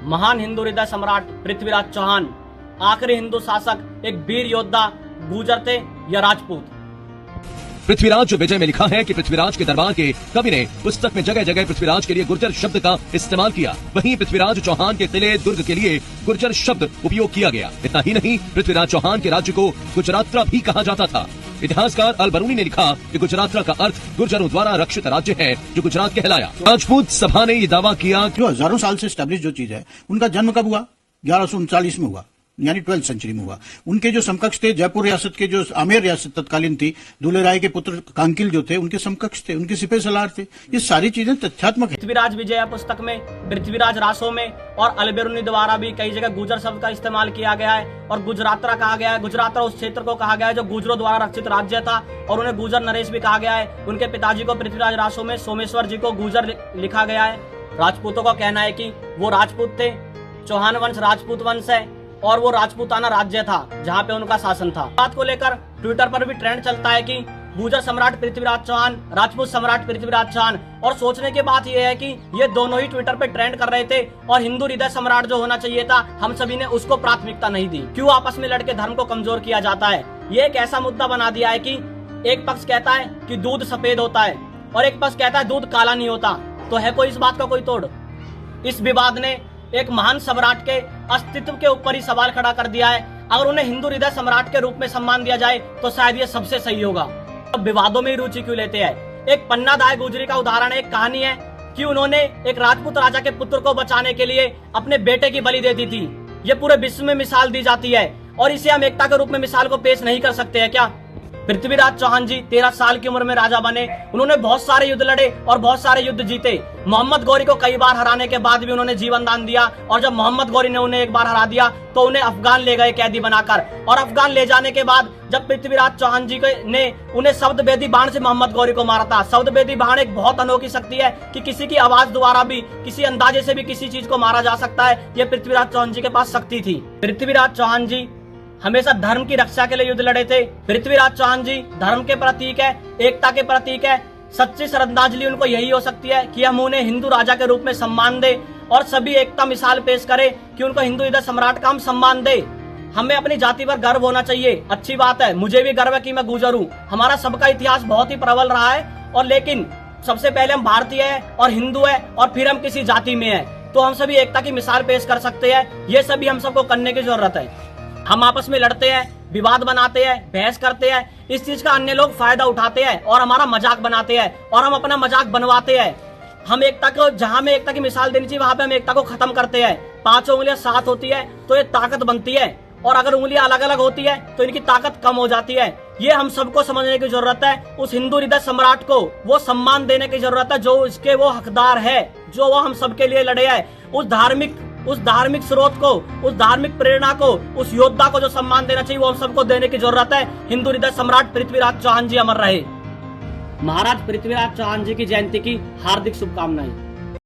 महान हिंदू हृदय सम्राट पृथ्वीराज चौहान आखिरी हिंदू शासक, एक वीर योद्धा गुर्जर थे या राजपूत। पृथ्वीराज विजय में लिखा है कि पृथ्वीराज के दरबार के कवि ने पुस्तक में जगह जगह पृथ्वीराज के लिए गुर्जर शब्द का इस्तेमाल किया। वहीं पृथ्वीराज चौहान के किले दुर्ग के लिए गुर्जर शब्द उपयोग किया गया। इतना ही नहीं, पृथ्वीराज चौहान के राज्य को गुजरात्रा भी कहा जाता था। इतिहासकार अल-बरूनी ने लिखा कि गुजरात्रा का अर्थ गुर्जरों द्वारा रक्षित राज्य है जो गुजरात कहलाया। राजपूत सभा ने ये दावा किया जो हजारों साल से स्टैब्लिश जो चीज है, उनका जन्म कब हुआ? 1139 में हुआ, यानी 12th सेंचुरी में हुआ। उनके जो समकक्ष थे जयपुर रियासत के, जो आमेर रियासत तत्कालीन थी, दूल्हे राय के पुत्र कांकिल जो थे उनके समकक्ष थे, उनके सिपह सलार थे। ये सारी चीजें तथ्यात्मक है। पृथ्वीराज विजय पुस्तक में, पृथ्वीराज रासों में और अल-बरूनी द्वारा भी कई जगह गुर्जर शब्द का इस्तेमाल किया गया है और गुजरात्रा कहा गया है। गुजरात्रा उस क्षेत्र को कहा गया है जो गुर्जरों द्वारा रक्षित राज्य था और उन्हें गुर्जर नरेश भी कहा गया है। उनके पिताजी को पृथ्वीराज रासों में सोमेश्वर जी को गुर्जर लिखा गया है। राजपूतों का कहना है कि वो राजपूत थे, चौहान वंश राजपूत वंश है और वो राजपूताना राज्य था जहाँ पे उनका शासन था। बात को लेकर ट्विटर पर भी ट्रेंड चलता है कि गुर्जर सम्राट पृथ्वीराज चौहान, राजपूत सम्राट पृथ्वीराज चौहान। और सोचने की बात यह है कि ये दोनों ही ट्विटर पे ट्रेंड कर रहे थे और हिंदू हृदय सम्राट जो होना चाहिए था, हम सभी ने उसको प्राथमिकता नहीं दी। क्यों आपस में लड़के धर्म को कमजोर किया जाता है? ये एक ऐसा मुद्दा बना दिया है कि एक पक्ष कहता है कि दूध सफेद होता है और एक पक्ष कहता है दूध काला नहीं होता। तो है कोई इस बात का कोई तोड़? इस विवाद ने एक महान सम्राट के अस्तित्व के ऊपर ही सवाल खड़ा कर दिया है। अगर उन्हें हिंदू हृदय सम्राट के रूप में सम्मान दिया जाए तो शायद ये सबसे सही होगा। अब विवादों में ही रुचि क्यों लेते हैं? एक पन्ना दाय गुजरी का उदाहरण, एक कहानी है कि उन्होंने एक राजपूत राजा के पुत्र को बचाने के लिए अपने बेटे की बलि दे दी थी। ये पूरे विश्व में मिसाल दी जाती है और इसे हम एकता के रूप में मिसाल को पेश नहीं कर सकते हैं क्या? पृथ्वीराज चौहान जी 13 साल की उम्र में राजा बने। उन्होंने बहुत सारे युद्ध लड़े और बहुत सारे युद्ध जीते। मोहम्मद गौरी को कई बार हराने के बाद भी उन्होंने जीवन दान दिया और जब मोहम्मद गौरी ने उन्हें एक बार हरा दिया तो उन्हें अफगान ले गए कैदी बनाकर। और अफगान ले जाने के बाद जब पृथ्वीराज चौहान जी ने उन्हें शब्दभेदी बाण से मोहम्मद गौरी को मारा था। शब्दभेदी बाण एक बहुत अनोखी शक्ति है कि किसी की आवाज द्वारा भी, किसी अंदाजे से भी किसी चीज को मारा जा सकता है। यह पृथ्वीराज चौहान जी के पास शक्ति थी। पृथ्वीराज चौहान जी हमेशा धर्म की रक्षा के लिए युद्ध लड़े थे। पृथ्वीराज चौहान जी धर्म के प्रतीक है, एकता के प्रतीक है। सच्ची श्रद्धांजलि उनको यही हो सकती है कि हम उन्हें हिंदू राजा के रूप में सम्मान दे और सभी एकता मिसाल पेश करें कि उनको हिंदू हृदय सम्राट का हम सम्मान दे। हमें अपनी जाति पर गर्व होना चाहिए, अच्छी बात है। मुझे भी गर्व है कि मैं गुर्जर हूँ। हमारा सबका इतिहास बहुत ही प्रबल रहा है और लेकिन सबसे पहले हम भारतीय है और हिंदू है और फिर हम किसी जाति में है, तो हम सभी एकता की मिसाल पेश कर सकते हैं। ये सभी हम सबको करने की जरूरत है। हम आपस में लड़ते हैं, विवाद बनाते हैं, बहस करते हैं, इस चीज का अन्य लोग फायदा उठाते हैं और हमारा मजाक बनाते हैं और हम अपना मजाक बनवाते हैं। हम एकता को, जहां में एकता की मिसाल देनी चाहिए वहां पे हम एकता को खत्म करते हैं। 5 उंगलियां साथ होती है तो ये ताकत बनती है और अगर उंगलियां अलग अलग होती है तो इनकी ताकत कम हो जाती है। ये हम सबको समझने की जरूरत है। उस हिंदू हृदय सम्राट को वो सम्मान देने की जरूरत है जो इसके वो हकदार है, जो वो हम सबके लिए लड़े है। उस धार्मिक स्रोत को, उस धार्मिक प्रेरणा को, उस योद्धा को जो सम्मान देना चाहिए वो हम सबको देने की जरूरत है। हिंदू हृदय सम्राट पृथ्वीराज चौहान जी अमर रहे। महाराज पृथ्वीराज चौहान जी की जयंती की हार्दिक शुभकामनाएं।